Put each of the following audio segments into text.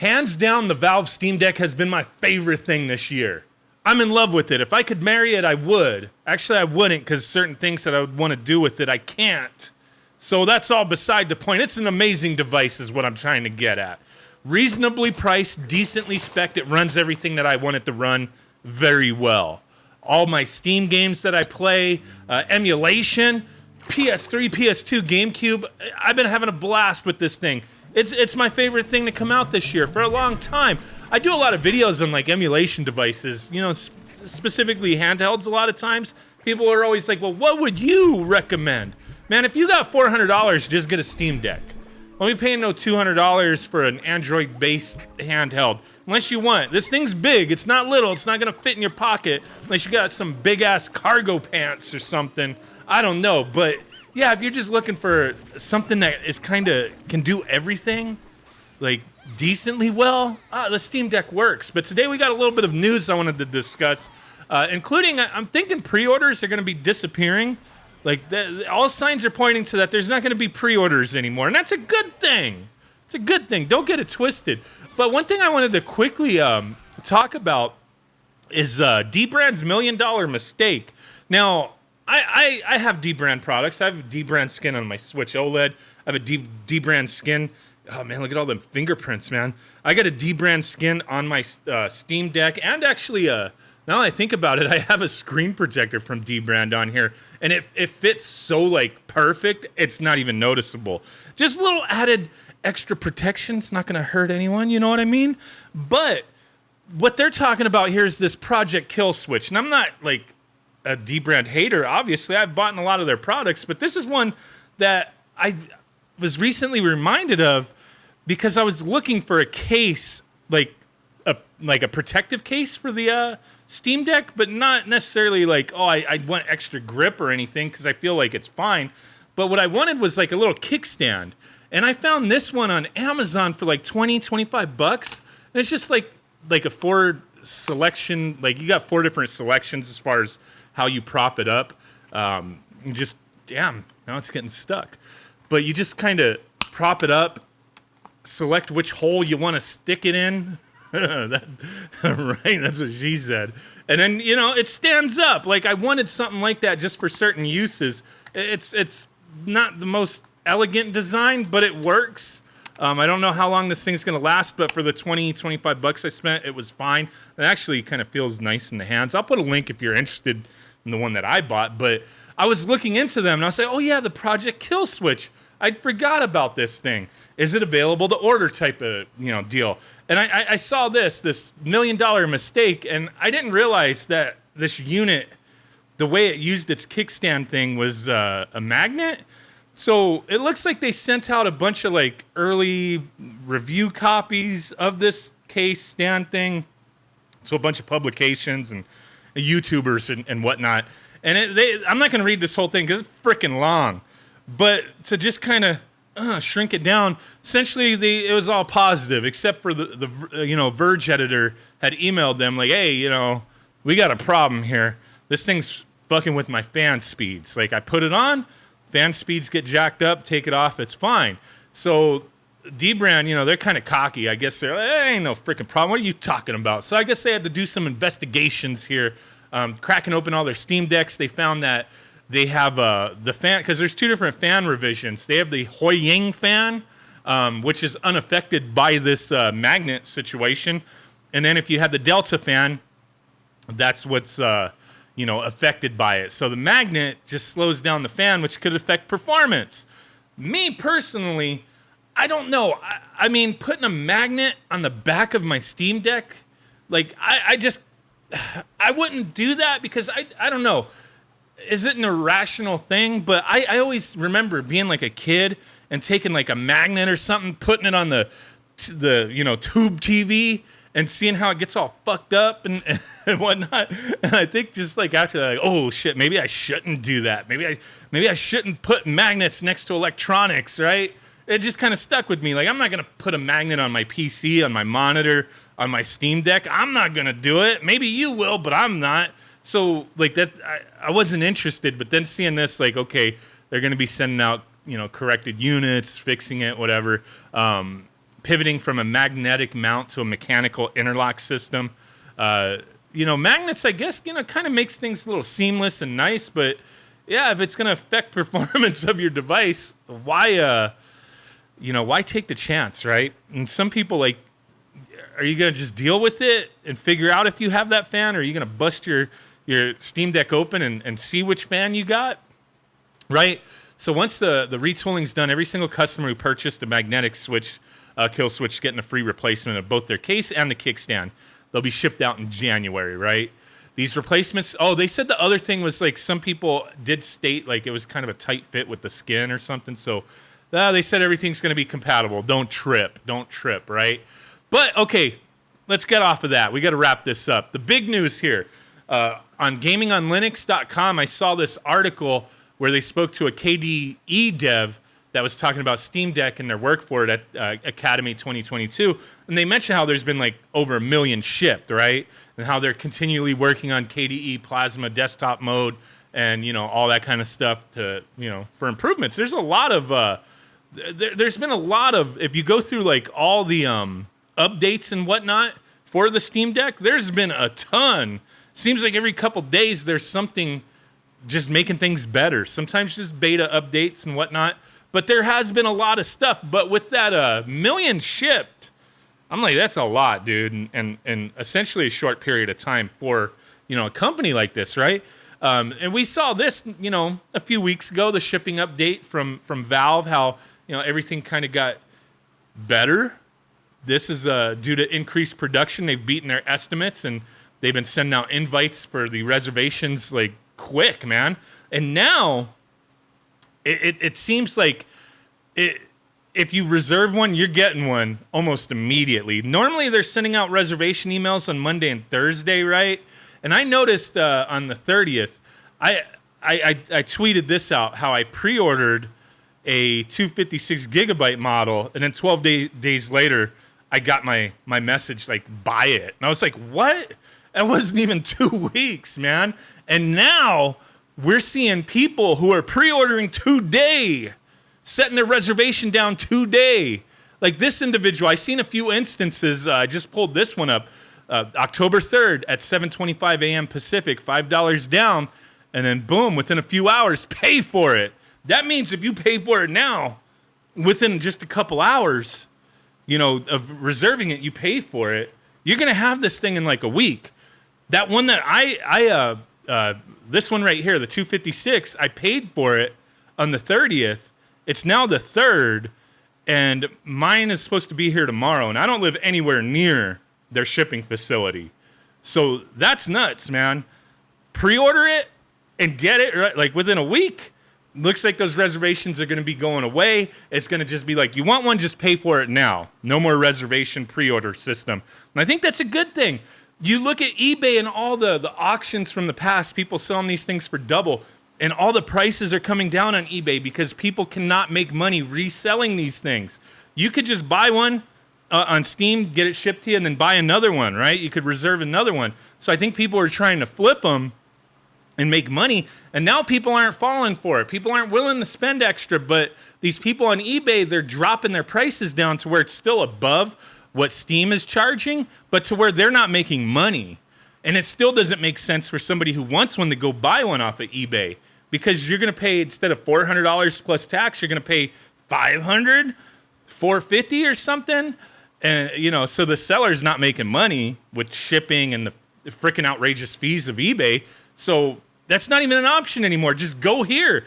Hands down, the Valve Steam Deck has been my favorite thing this year. I'm in love with it. If I could marry it, I would. Actually, I wouldn't, because certain things that I would want to do with it, I can't. So that's all beside the point. It's an amazing device is what I'm trying to get at. Reasonably priced, decently spec'd. It runs everything that I want it to run very well. All my Steam games that I play, emulation, PS3, PS2, GameCube. I've been having a blast with this thing. It's my favorite thing to come out this year for a long time. I do a lot of videos on like emulation devices, you know, specifically handhelds a lot of times. People are always like, well, what would you recommend? Man, if you got $400, just get a Steam Deck. Don't be paying no $200 for an Android-based handheld. Unless you want. This thing's big. It's not little. It's not going to fit in your pocket unless you got some big-ass cargo pants or something. I don't know. But, yeah, if you're just looking for something that is kind of can do everything, like, decently well, the Steam Deck works. But today we got a little bit of news I wanted to discuss, including I'm thinking pre-orders are going to be disappearing. Like, all signs are pointing to that there's not going to be pre-orders anymore, and that's a good thing. It's a good thing. Don't get it twisted. But one thing I wanted to quickly talk about is D-Brand's $1 million mistake. Now, I have D-Brand products. I have D-Brand skin on my Switch OLED. I have a D-Brand skin. Oh, man, look at all them fingerprints, man. I got a D-Brand skin on my Steam Deck, and actually now that I think about it, I have a screen protector from D-Brand on here, and it fits so, like, perfect, it's not even noticeable. Just a little added extra protection. It's not going to hurt anyone, you know what I mean? But what they're talking about here is this Project Kill Switch, and I'm not, like, a D-Brand hater, obviously. I've bought in a lot of their products, but this is one that I was recently reminded of because I was looking for a case, like a protective case for the Steam Deck, but not necessarily like, oh, I want extra grip or anything because I feel like it's fine. But what I wanted was like a little kickstand. And I found this one on Amazon for like $25. And it's just like a 4 selection, like you got 4 different selections as far as how you prop it up. Just, damn, now it's getting stuck. But you just kind of prop it up, select which hole you want to stick it in. Right, that's what she said. And then, you know, it stands up. Like, I wanted something like that just for certain uses. It's not the most elegant design, but it works. I don't know how long this thing's going to last, but for the $25 I spent, it was fine. It actually kind of feels nice in the hands. I'll put a link if you're interested in the one that I bought, but I was looking into them, and I was like, oh, yeah, the Project Kill Switch. I forgot about this thing. Is it available to order type of, you know, deal? And I saw this $1 million mistake, and I didn't realize that this unit, the way it used its kickstand thing was a magnet. So it looks like they sent out a bunch of like early review copies of this case stand thing to a bunch of publications and YouTubers and whatnot. And I'm not going to read this whole thing because it's freaking long. But to just kind of shrink it down, essentially it was all positive, except for the Verge editor had emailed them like, hey, you know, we got a problem here. This thing's fucking with my fan speeds. Like, I put it on, fan speeds get jacked up, take it off, it's fine. So D-Brand, you know, they're kind of cocky. I guess they're like, hey, ain't no freaking problem. What are you talking about? So I guess they had to do some investigations here, cracking open all their Steam Decks. They found that they have the fan, because there's 2 different fan revisions. They have the Huiying fan, which is unaffected by this magnet situation. And then if you have the Delta fan, that's what's affected by it. So the magnet just slows down the fan, which could affect performance. Me personally, I don't know. I mean, putting a magnet on the back of my Steam Deck, like I wouldn't do that because I don't know. Is it an irrational thing? But I always remember being like a kid and taking like a magnet or something, putting it on the tube TV and seeing how it gets all fucked up and whatnot. And I think just like after that, like, oh shit, maybe I shouldn't do that. Maybe I shouldn't put magnets next to electronics, right? It just kind of stuck with me. Like, I'm not gonna put a magnet on my PC, on my monitor, on my Steam Deck. I'm not gonna do it. Maybe you will, but I'm not. So, like, that, I wasn't interested, but then seeing this, like, okay, they're going to be sending out, corrected units, fixing it, whatever, pivoting from a magnetic mount to a mechanical interlock system. Magnets, I guess, kind of makes things a little seamless and nice, but yeah, if it's going to affect performance of your device, why take the chance, right? And some people, like, are you going to just deal with it and figure out if you have that fan, or are you going to bust your Steam Deck open and see which fan you got, right? So once the retooling's done, every single customer who purchased a magnetic switch, kill switch, getting a free replacement of both their case and the kickstand. They'll be shipped out in January, right? These replacements, they said the other thing was, like, some people did state, like, it was kind of a tight fit with the skin or something. So they said everything's going to be compatible. Don't trip, right? But, okay, let's get off of that. We got to wrap this up. The big news here, on gamingonlinux.com, I saw this article where they spoke to a KDE dev that was talking about Steam Deck and their work for it at Academy 2022. And they mentioned how there's been, like, over 1 million shipped, right? And how they're continually working on KDE Plasma desktop mode and, all that kind of stuff to, for improvements. There's a lot of, there's been a lot of, if you go through, like, all the updates and whatnot for the Steam Deck, there's been a ton. Seems like every couple days there's something just making things better. Sometimes just beta updates and whatnot. But there has been a lot of stuff. But with that 1 million shipped, I'm like, that's a lot, dude. And essentially a short period of time for, a company like this, right? And we saw this, a few weeks ago, the shipping update from Valve, how, everything kind of got better. This is due to increased production. They've beaten their estimates, and they've been sending out invites for the reservations, like, quick, man. And now it seems like if you reserve one, you're getting one almost immediately. Normally, they're sending out reservation emails on Monday and Thursday, right? And I noticed on the 30th, I tweeted this out, how I pre-ordered a 256 gigabyte model, and then 12 days later, I got my message, like, buy it. And I was like, what? That wasn't even 2 weeks, man. And now we're seeing people who are pre-ordering today, setting their reservation down today. Like this individual, I seen a few instances. I just pulled this one up. October 3rd at 7:25 a.m. Pacific, $5 down, and then boom, within a few hours, pay for it. That means if you pay for it now, within just a couple hours, of reserving it, you pay for it, you're going to have this thing in like a week. That one that this one right here, the 256, I paid for it on the 30th. It's now the 3rd, and mine is supposed to be here tomorrow, and I don't live anywhere near their shipping facility. So that's nuts, man. Pre-order it and get it right, like within a week. Looks like those reservations are going to be going away. It's going to just be like, you want one, just pay for it now. No more reservation pre-order system. And I think that's a good thing. You look at eBay and all the auctions from the past, people selling these things for double, and all the prices are coming down on eBay because people cannot make money reselling these things. You could just buy one on Steam, get it shipped to you, and then buy another one, right? You could reserve another one. So I think people are trying to flip them and make money, and now people aren't falling for it. People aren't willing to spend extra, but these people on eBay, they're dropping their prices down to where it's still above what Steam is charging, but to where they're not making money. And it still doesn't make sense for somebody who wants one to go buy one off of eBay, because you're going to pay, instead of $400 plus tax, you're going to pay $500, $450 or something. And, so the seller's not making money with shipping and the freaking outrageous fees of eBay. So that's not even an option anymore. Just go here.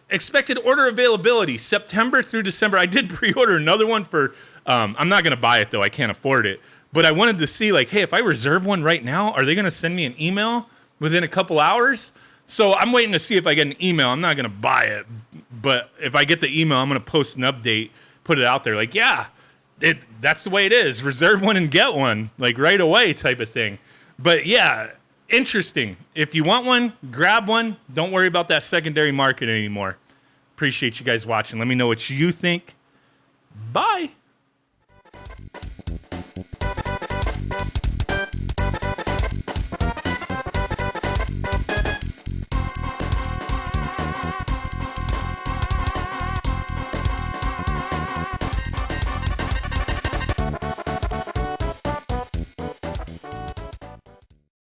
Expected order availability, September through December. I did pre-order another one for, I'm not going to buy it though. I can't afford it. But I wanted to see, like, hey, if I reserve one right now, are they going to send me an email within a couple hours? So I'm waiting to see if I get an email. I'm not going to buy it. But if I get the email, I'm going to post an update, put it out there. Like, yeah, that's the way it is. Reserve one and get one, like right away type of thing. But yeah, interesting. If you want one, grab one. Don't worry about that secondary market anymore. Appreciate you guys watching. Let me know what you think. Bye.